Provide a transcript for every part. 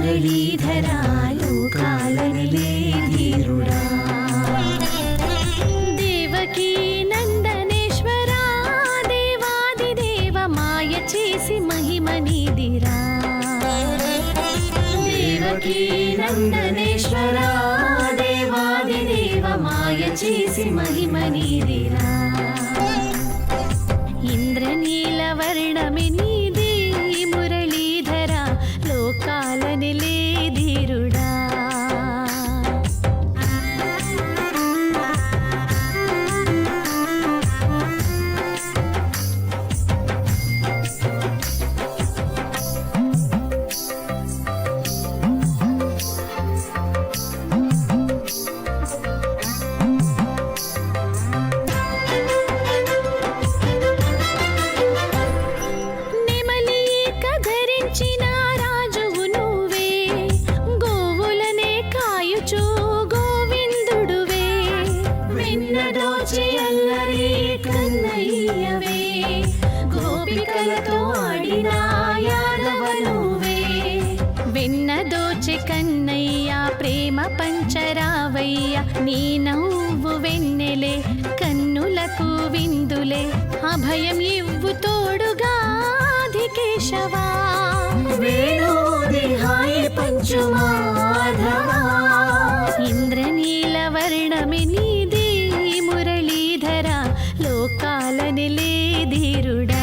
మురళీధరా లోకాలనిలే ధీరుడా దేవకీ నందనేశ్వరా దేవాదిదేవ మాయ చేసి మహిమ నీదిరా దేవకీ నందనేశ్వరా దేవాదిదేవ మాయ చేసి మహిమ నీదిరా ఇంద్రనీలవర్ణమి నీది మురళీధరా లోకాలనిలే ధీరుడా గోపికలతో ఆడిన యాదవనువే వెన్నదోచె కన్నయ్య ప్రేమ పంచరావయ్య నీ నవ్వు వెన్నెలే కన్నులకు విందులే అభయం ఇవ్వు తోడుగా ధికేశవా వేణోదిహాయి పంచుమాధవా ఇంద్రనీలవర్ణమి నీది మురళీధరా లోకాలనిలే ధీరుడా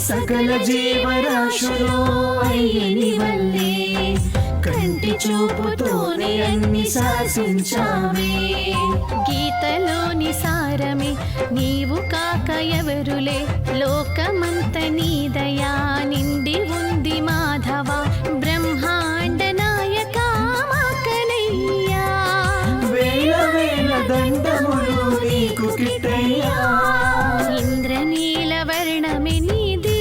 సకల జీవరాశులో అయ్యని వల్లే కంటి చూపుతోనే అన్ని శాసించావే గీతలోని సారమే నీవు కాక ఎవరులే లోకమంత నీ దయా నిండి ఉంది మాధవ బ్రహ్మాండ నాయక కనయ్యా వేల వేల దండములు నీకు కిట్టయ్యా ఇంద్రనీలవర్ణమి నీది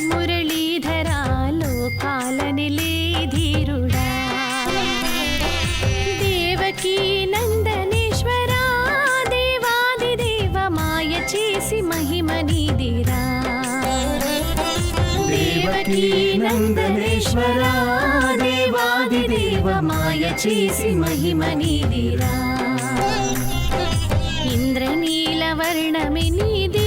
మురళీధరా లోకాలనిలే ధీరుడా దేవకీ నందనేశ్వరా దేవాదిదేవ మాయ చేసి మహిమ నీదిరా దేవకీ నందనేశ్వరా దేవాదిదేవ మాయ చేసి మహిమ నీదిరా ఇంద్రనీలవర్ణమి నీది